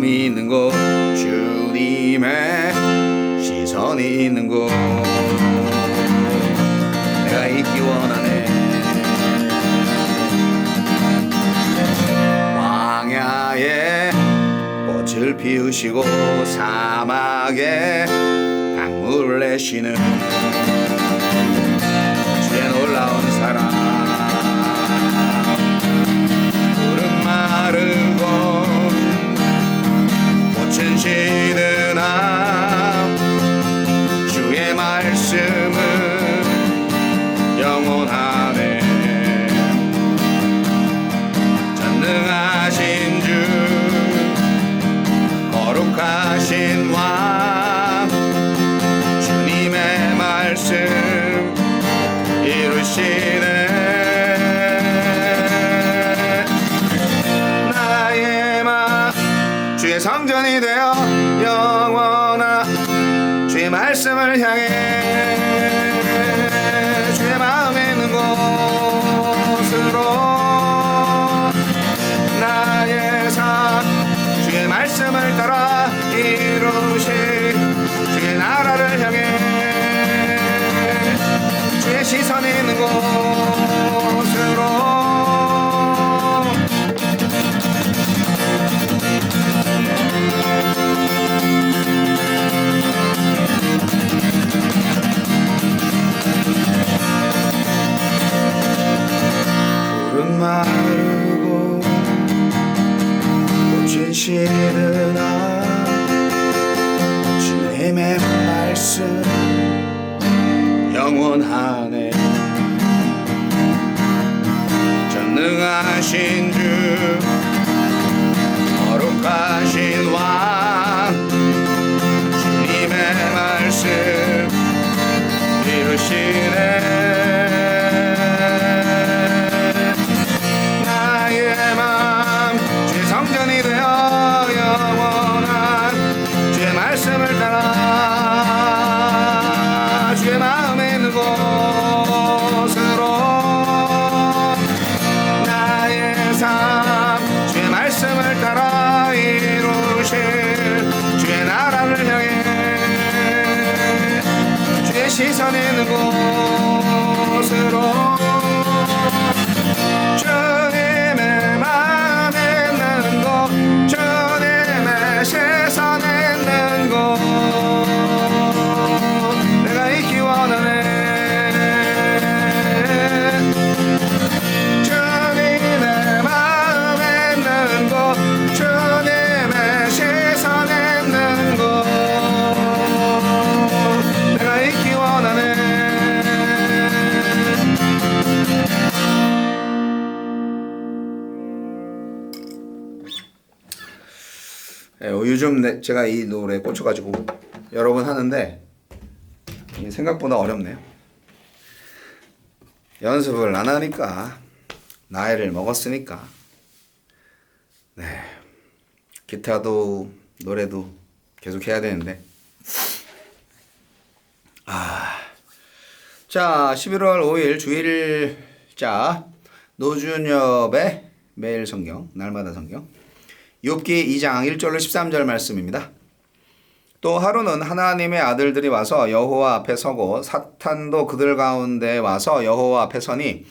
말씀이 있는 곳, 주님의 시선이 있는 곳, 내가 있기 원하네. 광야에 꽃을 피우시고 사막에 강물을 내시는 주의 놀라운 사랑. 푸른 마르고 꽃은 시드나 주의 말씀은 영원하네. 전능하신 주 거룩하신 왕 주님의 말씀 이루시네. 나의 맘 주의 성전이 되어 영원한 주의 말씀을 향해 주의 마음에 있는 곳으로 나의 삶 주의 말씀을 따라 이루신 주의 나라를 향해 주의 시선이 있는 곳으로 푸른 마르고 꽃이 시드나 주님의 말씀 영원하네. 전능하신 주 거룩하신 왕 주님의 말씀 이루시네. 나의 맘 주의 성전이 되어 영원한 주의 말씀을 따라 주의 마음에 있는 곳으로 나의 삶 주의 말씀을 따라 이루실 주의 나라를 향해 주의 시선이 있는 곳으로 주님의 맘에 있는 곳 주님의 시선이 있는 곳 내가 있기 원하네. 주님의 마음에 있는 곳 주님의 시선이 있는 곳 내가 있기 원하네. 요즘 제가 이 노래에 꽂혀가지고 여러 번 하는데 생각보다 어렵네요. 연습을 안 하니까 나이를 먹었으니까 기타도 노래도 계속 해야 되는데 자 11월 5일 주일자 노준엽의 매일 성경 날마다 성경 욥기 2장 1절로 13절 말씀입니다. 또 하루는 하나님의 아들들이 와서 여호와 앞에 서고 사탄도 그들 가운데 와서 여호와 앞에 서니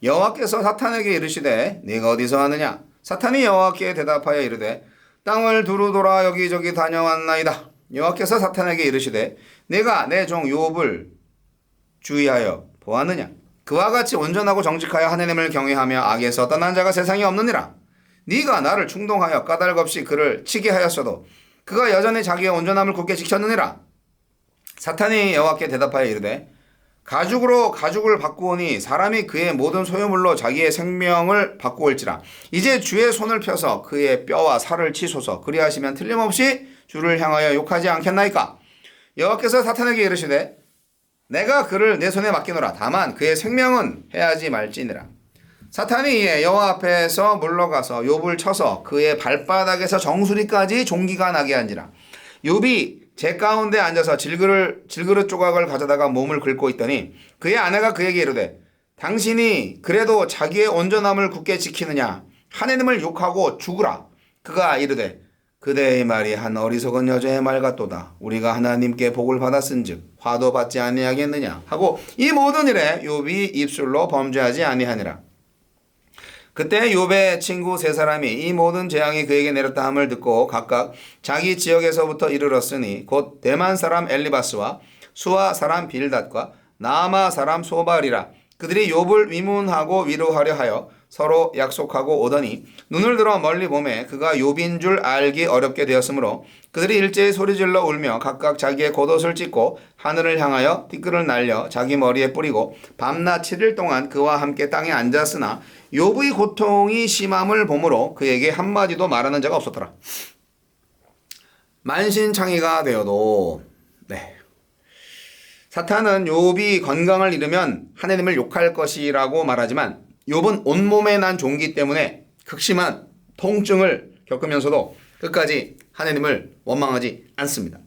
여호와께서 사탄에게 이르시되 네가 어디서 하느냐? 사탄이 여호와께 대답하여 이르되 땅을 두루 돌아 여기저기 다녀왔나이다. 여호와께서 사탄에게 이르시되 네가 내 종 욥을 주의하여 보았느냐? 그와 같이 온전하고 정직하여 하나님을 경외하며 악에서 떠난 자가 세상에 없느니라. 네가 나를 충동하여 까닭없이 그를 치게 하였어도 그가 여전히 자기의 온전함을 굳게 지켰느니라. 사탄이 여호와께 대답하여 이르되 가죽으로 가죽을 바꾸오니 사람이 그의 모든 소유물로 자기의 생명을 바꾸올지라. 이제 주의 손을 펴서 그의 뼈와 살을 치소서. 그리하시면 틀림없이 주를 향하여 욕하지 않겠나이까. 여호와께서 사탄에게 이르시되 내가 그를 내 손에 맡기노라. 다만 그의 생명은 해하지 말지니라. 사탄이 이에 여호와 앞에서 물러가서 욥을 쳐서 그의 발바닥에서 정수리까지 종기가 나게 한지라. 욥이 제 가운데 앉아서 질그릇 조각을 가져다가 몸을 긁고 있더니 그의 아내가 그에게 이르되 당신이 그래도 자기의 온전함을 굳게 지키느냐? 하나님을 욕하고 죽으라. 그가 이르되 그대의 말이 한 어리석은 여자의 말 같도다. 우리가 하나님께 복을 받았은즉 화도 받지 아니하겠느냐 하고 이 모든 일에 욥이 입술로 범죄하지 아니하니라. 그때 욥의 친구 세 사람이 이 모든 재앙이 그에게 내렸다 함을 듣고 각각 자기 지역에서부터 이르렀으니 곧 대만 사람 엘리바스와 수아 사람 빌닷과 나아마 사람 소발이라. 그들이 욥을 위문하고 위로하려 하여 서로 약속하고 오더니 눈을 들어 멀리 보매 그가 욥인 줄 알기 어렵게 되었으므로 그들이 일제히 소리질러 울며 각각 자기의 겉옷을 찢고 하늘을 향하여 티끌을 날려 자기 머리에 뿌리고 밤낮 7일 동안 그와 함께 땅에 앉았으나 욥의 고통이 심함을 보므로 그에게 한마디도 말하는 자가 없었더라. 만신창이가 되어도 사탄은 욥이 건강을 잃으면 하나님을 욕할 것이라고 말하지만 욥은 온몸에 난 종기 때문에 극심한 통증을 겪으면서도 끝까지 하나님을 원망하지 않습니다.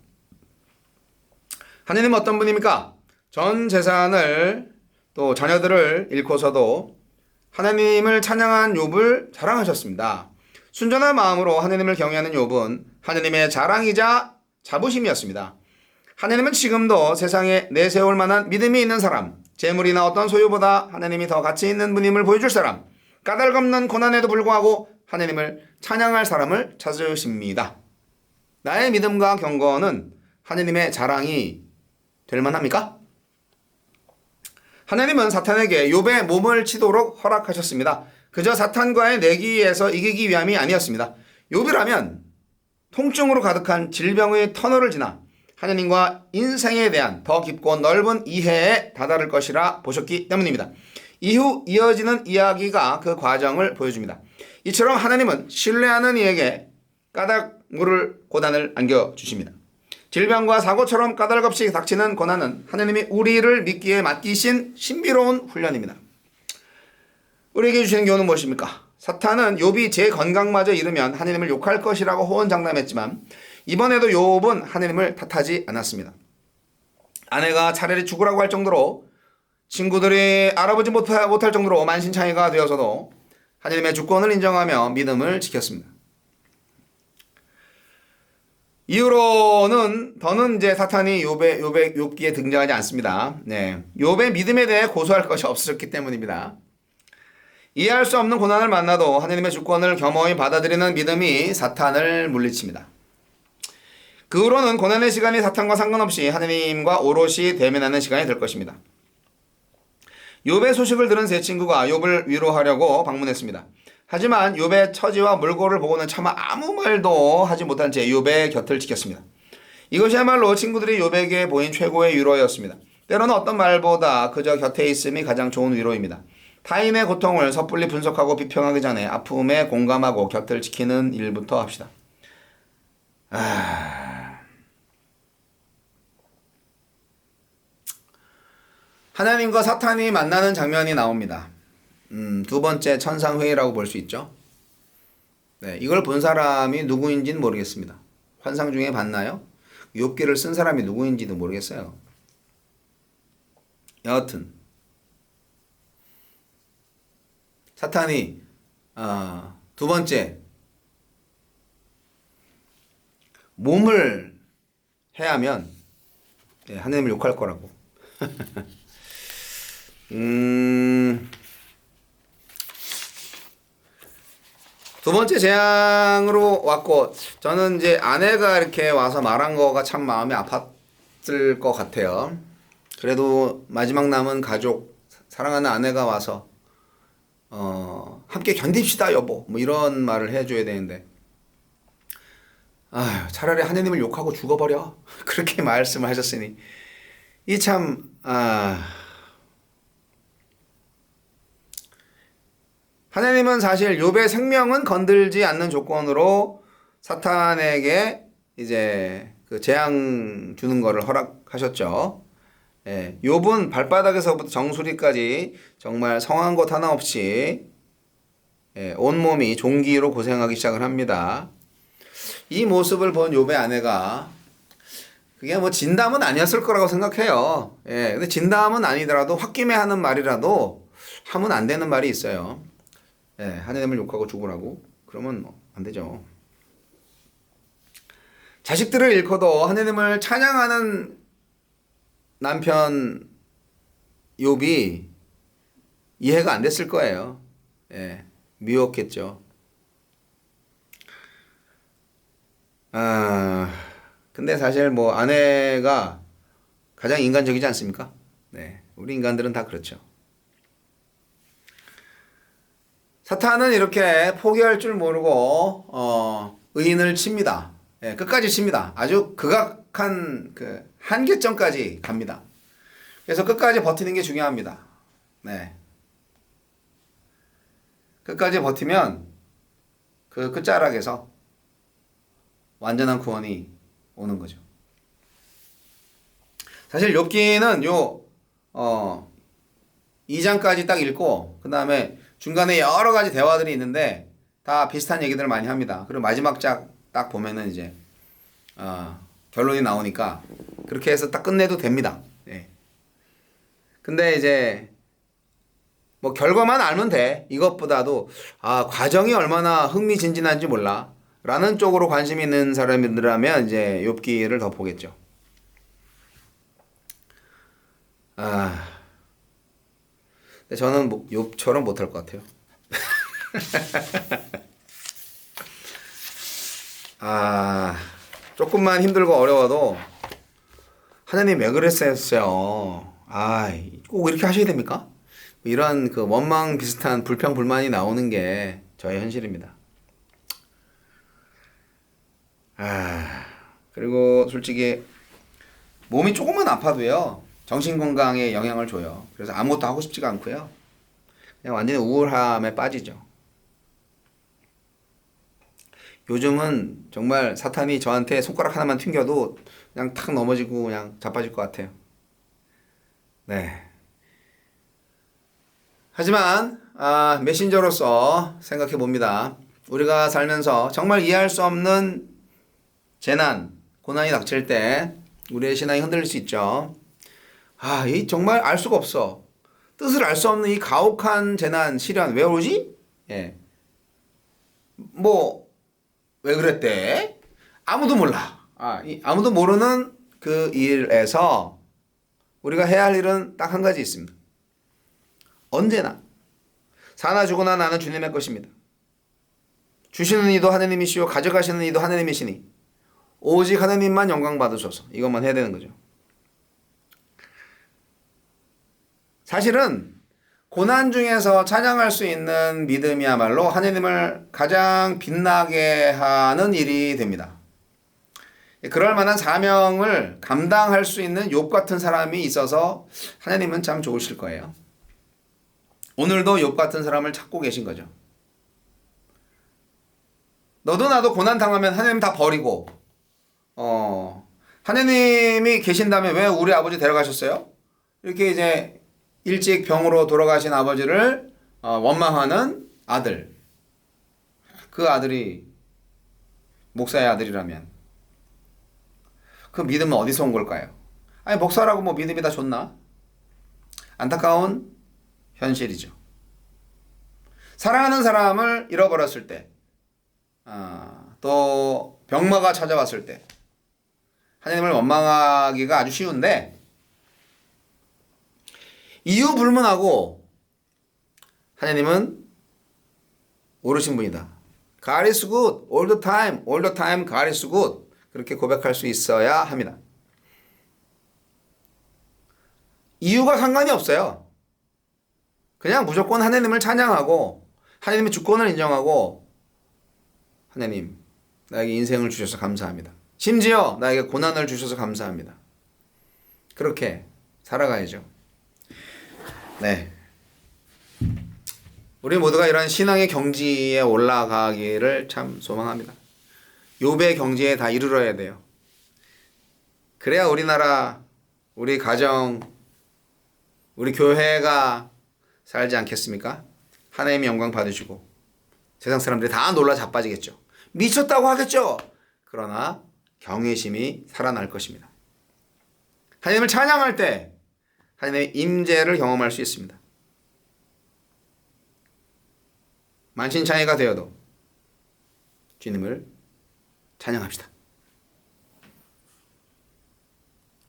하나님은 어떤 분입니까? 전 재산을 또 자녀들을 잃고서도 하나님을 찬양한 욥을 자랑하셨습니다. 순전한 마음으로 하나님을 경외하는 욥은 하나님의 자랑이자 자부심이었습니다. 하나님은 지금도 세상에 내세울 만한 믿음이 있는 사람, 재물이나 어떤 소유보다 하나님이 더 가치 있는 분임을 보여줄 사람, 까닭없는 고난에도 불구하고 하나님을 찬양할 사람을 찾으십니다. 나의 믿음과 경건은 하나님의 자랑이 될 만합니까? 하나님은 사탄에게 욥의 몸을 치도록 허락하셨습니다. 그저 사탄과의 내기에서 이기기 위함이 아니었습니다. 욥이라면 통증으로 가득한 질병의 터널을 지나 하나님과 인생에 대한 더 깊고 넓은 이해에 다다를 것이라 보셨기 때문입니다. 이후 이어지는 이야기가 그 과정을 보여줍니다. 이처럼 하나님은 신뢰하는 이에게 까닭 고난을 안겨주십니다. 질병과 사고처럼 까닭없이 닥치는 고난은 하나님이 우리를 믿기에 맡기신 신비로운 훈련입니다. 우리에게 주시는 교훈은 무엇입니까? 사탄은 욥이 제 건강마저 잃으면 하나님을 욕할 것이라고 호언장담했지만 이번에도 욥은 하나님을 탓하지 않았습니다. 아내가 차라리 죽으라고 할 정도로 친구들이 알아보지 못할 정도로 만신창이가 되어서도 하나님의 주권을 인정하며 믿음을 지켰습니다. 이후로는 더는 이제 사탄이 욥기에 등장하지 않습니다. 욥의 믿음에 대해 고소할 것이 없었기 때문입니다. 이해할 수 없는 고난을 만나도 하나님의 주권을 겸허히 받아들이는 믿음이 사탄을 물리칩니다. 그 후로는 고난의 시간이 사탄과 상관없이 하나님과 오롯이 대면하는 시간이 될 것입니다. 욥의 소식을 들은 세 친구가 욥을 위로하려고 방문했습니다. 하지만 욥의 처지와 물고를 보고는 차마 아무 말도 하지 못한 채 욥의 곁을 지켰습니다. 이것이야말로 친구들이 욥에게 보인 최고의 위로였습니다. 때로는 어떤 말보다 그저 곁에 있음이 가장 좋은 위로입니다. 타인의 고통을 섣불리 분석하고 비평하기 전에 아픔에 공감하고 곁을 지키는 일부터 합시다. 하나님과 사탄이 만나는 장면이 나옵니다. 두 번째 천상회의라고 볼 수 있죠. 이걸 본 사람이 누구인지는 모르겠습니다. 환상 중에 봤나요? 욥기를 쓴 사람이 누구인지도 모르겠어요. 여하튼 사탄이 두 번째 몸을 해하면 하나님을 욕할 거라고. 두 번째 재앙으로 왔고 저는 이제 아내가 이렇게 와서 말한 거가 참 마음이 아팠을 것 같아요. 그래도 마지막 남은 가족, 사랑하는 아내가 와서 함께 견딥시다 여보 뭐 이런 말을 해줘야 되는데 차라리 하나님을 욕하고 죽어버려 그렇게 말씀을 하셨으니 이 참 하나님은 사실 욥의 생명은 건들지 않는 조건으로 사탄에게 이제 그 재앙 주는 거를 허락하셨죠. 욥은 발바닥에서부터 정수리까지 정말 성한 것 하나 없이 온몸이 종기로 고생하기 시작을 합니다. 이 모습을 본 욥의 아내가 그게 뭐 진담은 아니었을 거라고 생각해요. 근데 진담은 아니더라도 홧김에 하는 말이라도 하면 안 되는 말이 있어요. 하나님을 욕하고 죽으라고? 그러면 안 되죠. 자식들을 잃고도 하느님을 찬양하는 남편 욥이 이해가 안 됐을 거예요. 예, 미웠겠죠. 근데 사실 뭐 아내가 가장 인간적이지 않습니까? 네, 우리 인간들은 다 그렇죠. 사탄은 이렇게 포기할 줄 모르고 의인을 칩니다. 예, 끝까지 칩니다. 아주 극악한 그 한계점까지 갑니다. 그래서 끝까지 버티는 게 중요합니다. 네. 끝까지 버티면 그 끝자락에서 완전한 구원이 오는 거죠. 사실 욥기는 요 2장까지 딱 읽고 그 다음에 중간에 여러 가지 대화들이 있는데 다 비슷한 얘기들을 많이 합니다. 그리고 마지막 장 딱 보면은 이제 결론이 나오니까 그렇게 해서 딱 끝내도 됩니다. 예. 근데 이제 뭐 결과만 알면 돼. 이것보다도 과정이 얼마나 흥미진진한지 몰라 라는 쪽으로 관심 있는 사람들이라면 이제 욥기를 더 보겠죠. 근데 저는 뭐 욥처럼 못할 것 같아요. 조금만 힘들고 어려워도 하나님 왜 그랬어요? 꼭 이렇게 하셔야 됩니까? 이런 그 원망 비슷한 불평 불만이 나오는 게 저의 현실입니다. 그리고 솔직히 몸이 조금만 아파도요 정신 건강에 영향을 줘요. 그래서 아무것도 하고 싶지가 않고요. 그냥 완전히 우울함에 빠지죠. 요즘은 정말 사탄이 저한테 손가락 하나만 튕겨도 그냥 탁 넘어지고 그냥 자빠질 것 같아요. 네. 하지만 메신저로서 생각해 봅니다. 우리가 살면서 정말 이해할 수 없는 재난, 고난이 닥칠 때 우리의 신앙이 흔들릴 수 있죠. 이 정말 알 수가 없어. 뜻을 알 수 없는 이 가혹한 재난, 시련 왜 오지? 예. 왜 그랬대? 아무도 몰라. 아무도 모르는 그 일에서 우리가 해야 할 일은 딱 한 가지 있습니다. 언제나 사나 죽으나 나는 주님의 것입니다. 주시는 이도 하느님이시오 가져가시는 이도 하느님이시니 오직 하느님만 영광 받으소서. 이것만 해야 되는 거죠. 사실은 고난 중에서 찬양할 수 있는 믿음이야말로 하느님을 가장 빛나게 하는 일이 됩니다. 그럴 만한 사명을 감당할 수 있는 욥 같은 사람이 있어서 하느님은 참 좋으실 거예요. 오늘도 욥 같은 사람을 찾고 계신 거죠. 너도 나도 고난 당하면 하느님 다 버리고 하느님이 계신다면 왜 우리 아버지 데려가셨어요? 이렇게 이제 일찍 병으로 돌아가신 아버지를 원망하는 아들. 그 아들이 목사의 아들이라면 그 믿음은 어디서 온 걸까요? 목사라고 뭐 믿음이 다 좋나? 안타까운 현실이죠. 사랑하는 사람을 잃어버렸을 때, 또 병마가 찾아왔을 때 하나님을 원망하기가 아주 쉬운데 이유 불문하고 하나님은 옳으신 분이다. God is good all the time, all the time God is good. 그렇게 고백할 수 있어야 합니다. 이유가 상관이 없어요. 그냥 무조건 하나님을 찬양하고 하나님의 주권을 인정하고 하나님 나에게 인생을 주셔서 감사합니다. 심지어 나에게 고난을 주셔서 감사합니다. 그렇게 살아가야죠. 네. 우리 모두가 이런 신앙의 경지에 올라가기를 참 소망합니다. 욥의 경지에 다 이르러야 돼요. 그래야 우리나라, 우리 가정, 우리 교회가 살지 않겠습니까? 하나님의 영광 받으시고 세상 사람들이 다 놀라 자빠지겠죠. 미쳤다고 하겠죠. 그러나 경외심이 살아날 것입니다. 하나님을 찬양할 때 하나님의 임재를 경험할 수 있습니다. 만신창이가 되어도 주님을 찬양합시다.